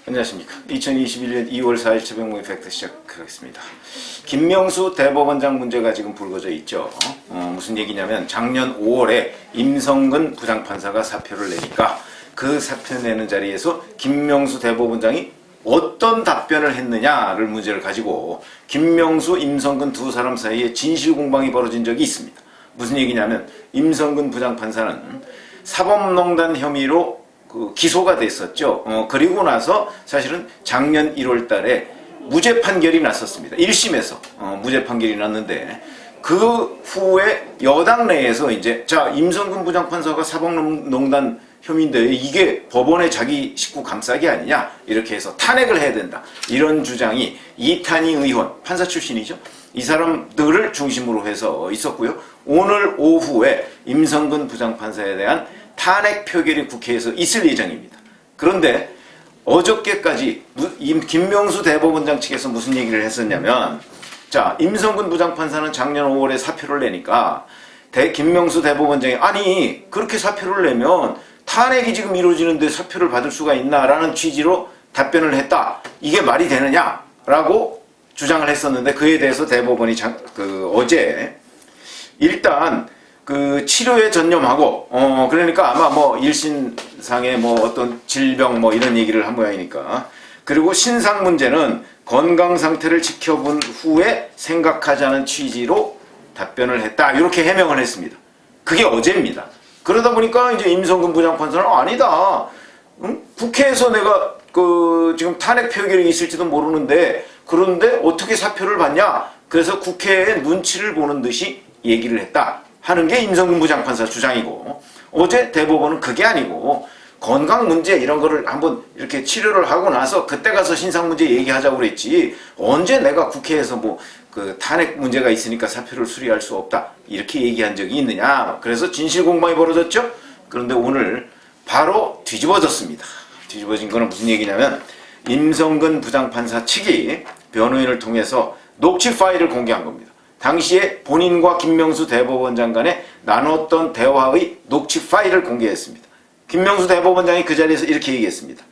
안녕하십니까. 2021년 2월 4일 최병무의 팩트 시작하겠습니다. 김명수 대법원장 문제가 지금 불거져 있죠. 무슨 얘기냐면 작년 5월에 임성근 부장판사가 사표를 내니까 그 사표 내는 자리에서 김명수 대법원장이 어떤 답변을 했느냐를 문제를 가지고 김명수, 임성근 두 사람 사이에 진실공방이 벌어진 적이 있습니다. 무슨 얘기냐면 임성근 부장판사는 사법농단 혐의로 기소가 됐었죠. 그리고 나서 사실은 작년 1월 달에 무죄 판결이 났었습니다. 1심에서 무죄 판결이 났는데 그 후에 여당 내에서 이제 자, 임성근 부장판사가 사법농단 혐의인데 이게 법원의 자기 식구 감싸기 아니냐 이렇게 해서 탄핵을 해야 된다. 이런 주장이 이탄희 의원, 판사 출신이죠. 이 사람들을 중심으로 해서 있었고요. 오늘 오후에 임성근 부장판사에 대한 탄핵 표결이 국회에서 있을 예정입니다. 그런데 어저께까지 김명수 대법원장 측에서 무슨 얘기를 했었냐면 자, 임성근 부장판사는 작년 5월에 사표를 내니까 김명수 대법원장이 아니 그렇게 사표를 내면 탄핵이 지금 이루어지는데 사표를 받을 수가 있나라는 취지로 답변을 했다. 이게 말이 되느냐라고 주장을 했었는데 그에 대해서 대법원이 어제 일단 그 치료에 전념하고 그러니까 아마 뭐 일신상의 뭐 어떤 질병 뭐 이런 얘기를 한 모양이니까 그리고 신상 문제는 건강 상태를 지켜본 후에 생각하자는 취지로 답변을 했다 이렇게 해명을 했습니다. 그게 어제입니다. 그러다 보니까 이제 임성근 부장판사는 아니다. 국회에서 내가 지금 탄핵 표결이 있을지도 모르는데 그런데 어떻게 사표를 받냐? 그래서 국회의 눈치를 보는 듯이 얘기를 했다. 하는 게 임성근 부장판사 주장이고 어제 대법원은 그게 아니고 건강 문제 이런 거를 한번 이렇게 치료를 하고 나서 그때 가서 신상 문제 얘기하자고 그랬지 언제 내가 국회에서 뭐 그 탄핵 문제가 있으니까 사표를 수리할 수 없다 이렇게 얘기한 적이 있느냐. 그래서 진실공방이 벌어졌죠. 그런데 오늘 바로 뒤집어졌습니다. 뒤집어진 거는 무슨 얘기냐면 임성근 부장판사 측이 변호인을 통해서 녹취 파일을 공개한 겁니다. 당시에 본인과 김명수 대법원장 간에 나눴던 대화의 녹취 파일을 공개했습니다. 김명수 대법원장이 그 자리에서 이렇게 얘기했습니다.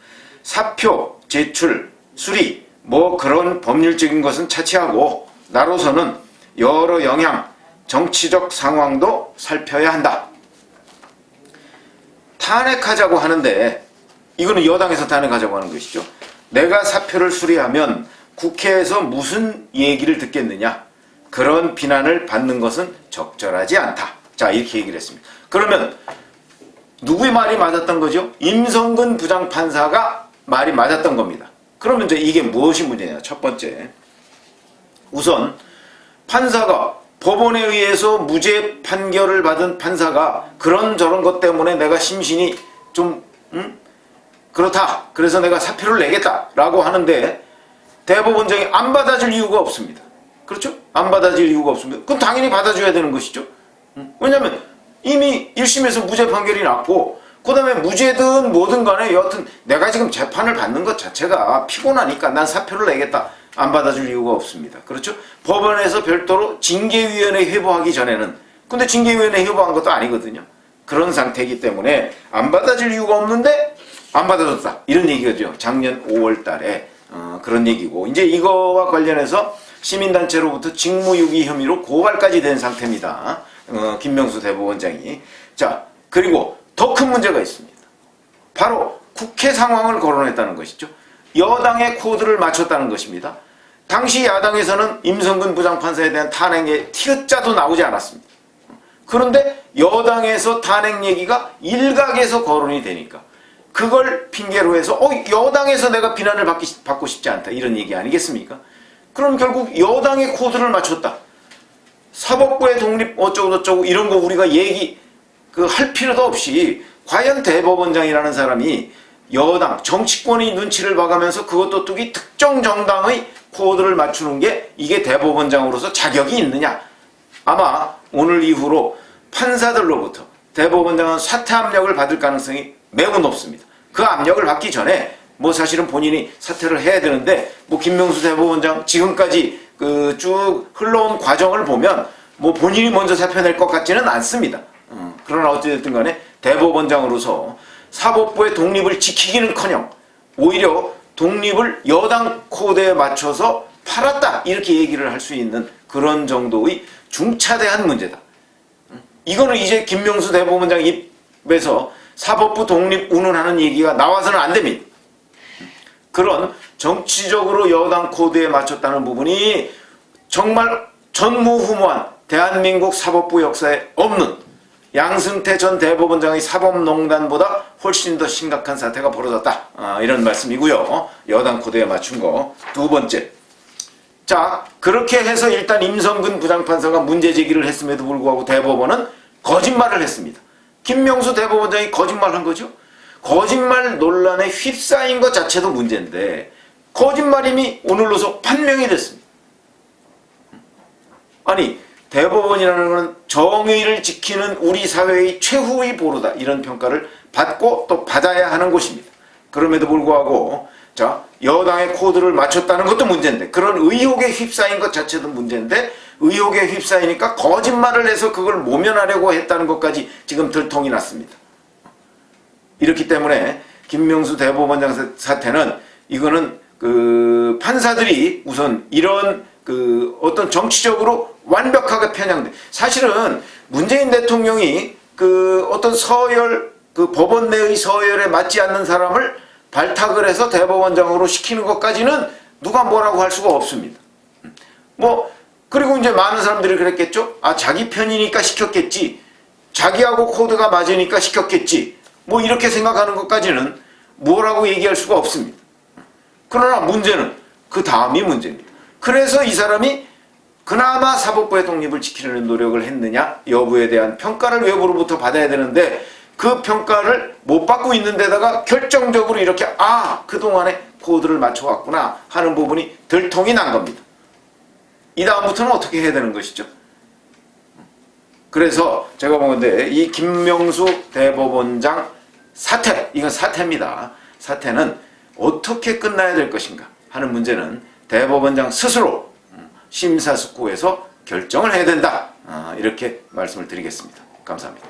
사표, 제출, 수리, 뭐 그런 법률적인 것은 차치하고 나로서는 여러 영향, 정치적 상황도 살펴야 한다. 탄핵하자고 하는데 이거는 여당에서 탄핵하자고 하는 것이죠. 내가 사표를 수리하면 국회에서 무슨 얘기를 듣겠느냐. 그런 비난을 받는 것은 적절하지 않다. 자, 이렇게 얘기를 했습니다. 그러면 누구의 말이 맞았던 거죠? 임성근 부장판사가 말이 맞았던 겁니다. 그러면 이제 이게 무엇이 문제냐? 첫 번째, 우선 판사가 법원에 의해서 무죄 판결을 받은 판사가 그런저런 것 때문에 내가 심신이 좀 그렇다. 그래서 내가 사표를 내겠다라고 하는데 대법원장이 안 받아줄 이유가 없습니다. 그렇죠? 안 받아줄 이유가 없습니다. 그럼 당연히 받아줘야 되는 것이죠. 왜냐하면 이미 1심에서 무죄 판결이 났고 그 다음에 무죄든 뭐든 간에 여하튼 내가 지금 재판을 받는 것 자체가 피곤하니까 난 사표를 내겠다. 안 받아줄 이유가 없습니다. 그렇죠? 법원에서 별도로 징계위원회 회부하기 전에는 근데 징계위원회 회부한 것도 아니거든요. 그런 상태이기 때문에 안 받아줄 이유가 없는데 안 받아줬다. 이런 얘기죠. 작년 5월 달에 그런 얘기고 이제 이거와 관련해서 시민단체로부터 직무유기 혐의로 고발까지 된 상태입니다. 김명수 대법원장이. 자, 그리고 더 큰 문제가 있습니다. 바로 국회 상황을 거론했다는 것이죠. 여당의 코드를 맞췄다는 것입니다. 당시 야당에서는 임성근 부장판사에 대한 탄핵의 티읕자도 나오지 않았습니다. 그런데 여당에서 탄핵 얘기가 일각에서 거론이 되니까 그걸 핑계로 해서 여당에서 내가 비난을 받고 싶지 않다. 이런 얘기 아니겠습니까? 그럼 결국 여당의 코드를 맞췄다. 사법부의 독립 어쩌고저쩌고 이런 거 우리가 할 필요도 없이 과연 대법원장이라는 사람이 여당, 정치권의 눈치를 봐가면서 그것도 특히 특정 정당의 코드를 맞추는 게 이게 대법원장으로서 자격이 있느냐. 아마 오늘 이후로 판사들로부터 대법원장은 사퇴 압력을 받을 가능성이 매우 높습니다. 그 압력을 받기 전에 뭐 사실은 본인이 사퇴를 해야 되는데 뭐 김명수 대법원장 지금까지 쭉 흘러온 과정을 보면 뭐 본인이 먼저 사표 낼 것 같지는 않습니다. 그러나 어찌됐든 간에 대법원장으로서 사법부의 독립을 지키기는커녕 오히려 독립을 여당 코드에 맞춰서 팔았다 이렇게 얘기를 할 수 있는 그런 정도의 중차대한 문제다. 이거는 이제 김명수 대법원장 입에서 사법부 독립 운운하는 얘기가 나와서는 안 됩니다. 그런 정치적으로 여당 코드에 맞췄다는 부분이 정말 전무후무한 대한민국 사법부 역사에 없는 양승태 전 대법원장의 사법농단보다 훨씬 더 심각한 사태가 벌어졌다. 이런 말씀이고요. 여당 코드에 맞춘 거. 두 번째. 자, 그렇게 해서 일단 임성근 부장판사가 문제 제기를 했음에도 불구하고 대법원은 거짓말을 했습니다. 김명수 대법원장이 거짓말한 거죠. 거짓말 논란에 휩싸인 것 자체도 문제인데 거짓말임이 오늘로서 판명이 됐습니다. 아니, 대법원이라는 것은 정의를 지키는 우리 사회의 최후의 보루다. 이런 평가를 받고 또 받아야 하는 곳입니다. 그럼에도 불구하고 자, 여당의 코드를 맞췄다는 것도 문제인데 그런 의혹에 휩싸인 것 자체도 문제인데 의혹에 휩싸이니까 거짓말을 해서 그걸 모면하려고 했다는 것까지 지금 들통이 났습니다. 이렇기 때문에 김명수 대법원장 사태는 이거는 그 판사들이 우선 이런 그 어떤 정치적으로 완벽하게 편향돼. 사실은 문재인 대통령이 그 어떤 서열, 그 법원 내의 서열에 맞지 않는 사람을 발탁을 해서 대법원장으로 시키는 것까지는 누가 뭐라고 할 수가 없습니다. 뭐 그리고 이제 많은 사람들이 그랬겠죠. 아, 자기 편이니까 시켰겠지. 자기하고 코드가 맞으니까 시켰겠지. 뭐 이렇게 생각하는 것까지는 뭐라고 얘기할 수가 없습니다. 그러나 문제는 그 다음이 문제입니다. 그래서 이 사람이 그나마 사법부의 독립을 지키려는 노력을 했느냐 여부에 대한 평가를 외부로부터 받아야 되는데 그 평가를 못 받고 있는 데다가 결정적으로 이렇게 그동안에 코드를 맞춰왔구나 하는 부분이 들통이 난 겁니다. 이 다음부터는 어떻게 해야 되는 것이죠? 그래서 제가 보건데 이 김명수 대법원장 사태, 이건 사태입니다. 사태는 어떻게 끝나야 될 것인가 하는 문제는 대법원장 스스로 심사숙고해서 결정을 해야 된다. 이렇게 말씀을 드리겠습니다. 감사합니다.